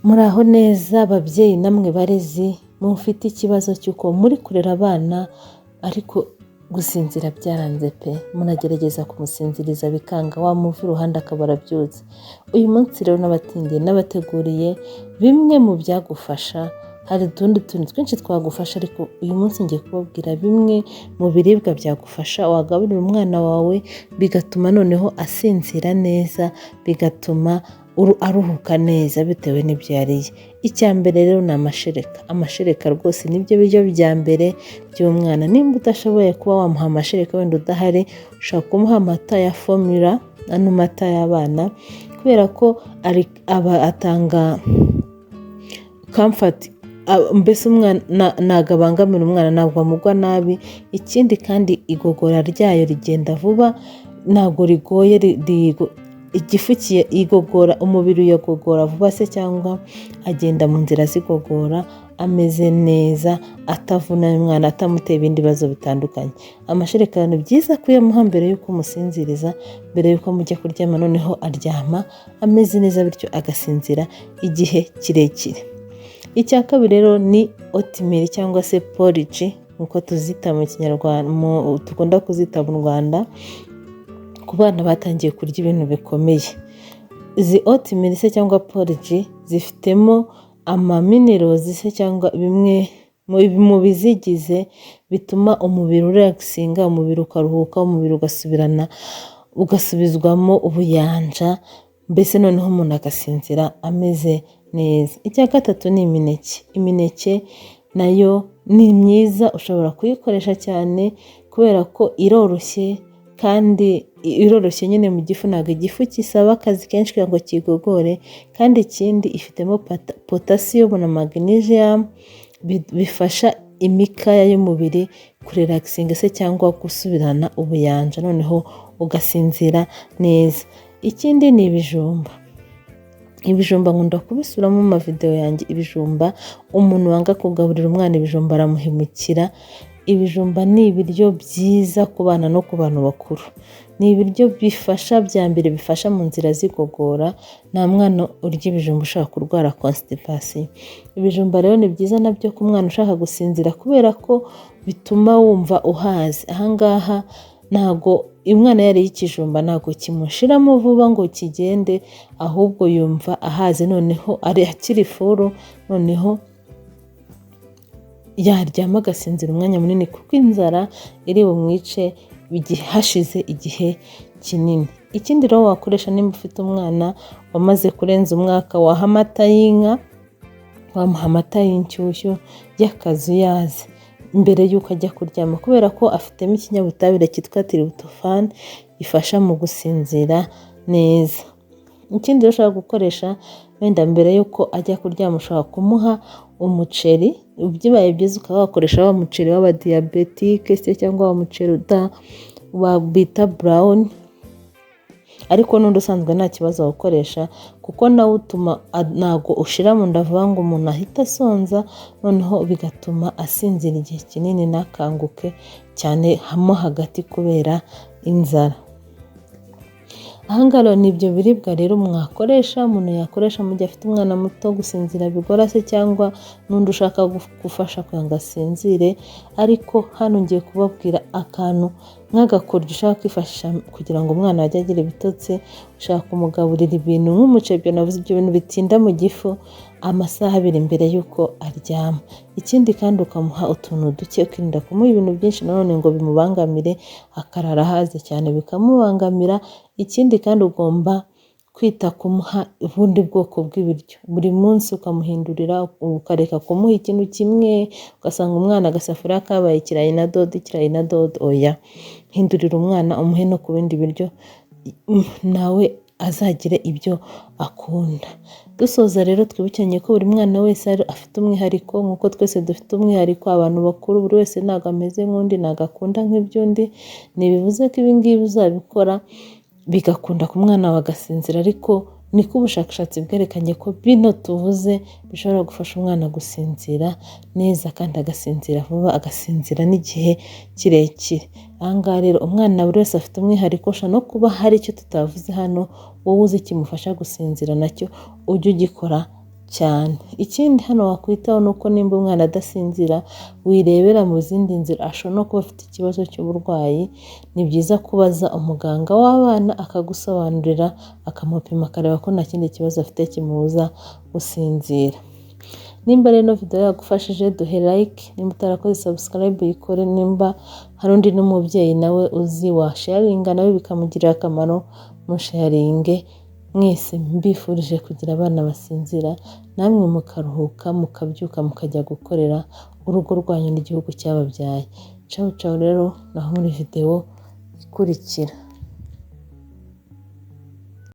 Muraho neza ababyeyi namwe barezi mufite ikibazo cy'uko muri kurera abana ariko gusinzira byaranze pe, munagerageza kumusinziriza bikanga, wamuva iruhande akaba arabyutse. Uyu munsi rero n'abateguriye bimwe mu byagufasha. Hari utundi tuntu twinshi twagufasha, ariko uyu munsi ngiye kubabwira bimwe mu biribwa byagufasha wagaburira umwana wawe bigatuma noneho asinzira neza, bigatuma aruhuka neza bitewe n'ibyo yariye. Icya mbere rero ni amashereka. Amashereka rwose nibyo biryo bya mbere by'umwana. Nimba udashoboye kuba wamuha amashereka wenda udahari, ushobora kumuha amata ya formula, ano mata y'abana, kubera ko atanga comfort. Mbese umwana ntabwo abangamira umwana, ntabwo amugwa nabi. Ikindi kandi igogora ryayo rigenda vuba, ntabwo rigoye, igifu igogora, umubiri uyagogora vuba se, cyangwa agenda mu nzira zigogora ameze neza, atavuna umwana, atamuteye ibindi bibazo bitandukanye. Amashereka ni byiza kuyamuha mbere y'uko umusinziriza, mbere y'uko mujya kuryama, noneho aryama ameze neza, bityo agasinzira igihe kirekire. Icya kabiri rero ni oatmeal cyangwa se porridge nk'uko tuzita mu Kinyarwanda, dukunda kuzita mu Rwanda ku bana batangiye kurya ibintu bikomeye. Izi oatmeal se cyangwa porridge zifitemo amaminerals se cyangwa bimwe mu bizigize bituma umubiri relaxinga, umubiri ukaruhuka, umubiri ugasubizwamo ubuyanja, mbese noneho umuntu agasinzira ameze neza. Icya gatatu ni imineke. Imineke nayo ni myiza, ushobora kuyikoresha cyane kubera ko iroroshye, kandi iroroshye nyine mu gifu, ntabwo igifu kisaba akazi kenshi kugira ngo kigogore, kandi ikindi ifitemo potassium na magnesium bifasha imikaya y'umubiri kurelaxinga se cyangwa gusubirana ubuyanja, noneho ugasinzira neza. Ikindi ni ibijumba. Ibijumba nkunda kubisubiramo mu mavideo yanjye. Ibijumba, umuntu wanga kugaburira umwana ibijumba aramuhemukira. Ibijumba ni ibiryo byiza ku bana no ku bantu bakuru. Ni ibiryo bifasha bya mbere, bifasha mu nzira zigogora. Nta mwana urya ibijumba ushaka kurwara constipation. Ibijumba rero ni byiza nabyo ku mwana ushaka gusinzira, kubera ko bituma wumva uhaze. Ahangaha ntago umwana yariye ikijumba ntago kimushiramo vuba ngo kigende, ahubwo yumva ahaze, noneho akiri furu, noneho yaryama agasinzira umwanya munini, kuko inzara iri bumwice hashize igihe kinini. Ikindi rero wakoresha nimba ufite umwana wamaze kurenza umwaka, waha amata y'inka, wamuha amata y'inshyushyu y'akazuyazi mbere y'uko ajya kuryama, kubera ko afitemo ikinyabutabire cyitwa tryptophan gifasha mu gusinzira neza. Ikindi rero ushobora gukoresha wenda mbere y'uko ajya kuryama, ushobora kumuha umuceri. Byibaye byiza ukaba wakoresha wa muceri w'abadiyabetike se, cyangwa wa muceri bita brown, ariko n'undi usanzwe nta kibazo gukoresha, kuko nawe utuma ntago ushira mu nda vuba ngo umuntu ahita asonza, noneho bigatuma asinzira igihe kinini ntakanguke cyane hamo hagati kubera inzara. Ahangaha ni ibyo biribwa rero mwakoresha, umuntu yakoresha mu gihe afite umwana muto gusinzira bigora se, cyangwa n'undi ushaka gufasha kugira ngo asinzire. Ariko hano ngiye kubabwira akantu nk'agakoryo ushaka kwifashisha kugira ngo umwana ajye agira ibitotsi. Ushaka kumugaburira ibintu nk'umuceri, ibyo navuze, ibyo bintu bitinda mu gifu, amasaha 2 mbere y'uko aryama. Ikindi kandi ukamuha utuntu duke, ukirinda kumuha ibintu byinshi nanone ngo bimubangamire, akarara ahaze cyane bikamubangamira. Ikindi kandi ugomba kwita kumuha ubundi bwoko bw'ibiryo buri munsi, ukamuhindurira, ukareka kumuha ikintu kimwe ugasanga umwana agasafuriya kabaye ikirayi na dodo. Oya, hindurira umwana, umuhe no ku bindi biryo, nawe azagire ibyo akunda. Dusoza rero twibukanye ko buri mwana wese afite umwihariko, nk'uko twese dufite umwihariko. Abantu bakuru buri wese ntabwo ameze nk'undi, ntabwo akunda nk'iby'undi. Ntibivuze ko ibi ngibi uzabikora bigakunda ku mwana wawe agasinzira, ariko niko ubushakashatsi bwerekanye ko bino tuvuze bishobora gufasha umwana gusinzira neza, kandi agasinzira vuba, agasinzira n'igihe kirekire. Ahangaha rero umwana buri wese afite umwihariko, no kuba hari icyo tutavuze hano wowe uzi kimufasha gusinzira, nacyo ujye ugikora cyane. Ikindi hano wakwitaho ni uko nimba umwana adasinzira wirebera mu zindi nzira, ashobora no kuba afite ikibazo cy'uburwayi. Ni byiza kubaza umuganga w'abana akagusobanurira, akamupima akareba ko nta kindi kibazo afite kimubuza gusinzira. Nimba rero video yagufashije duhe like, nimba utarakoze subscribe uyikore, nimba hari undi n'umubyeyi nawe uzi washaringa nawe bikamugirira akamaro musharinge. Mwese mbifurije kugira abana basinzira, namwe mukaruhuka mukabyuka mukajya gukorera urugo rwanyu n'igihugu cyababyaye. Ciao ciao rero naho muri video ikurikira.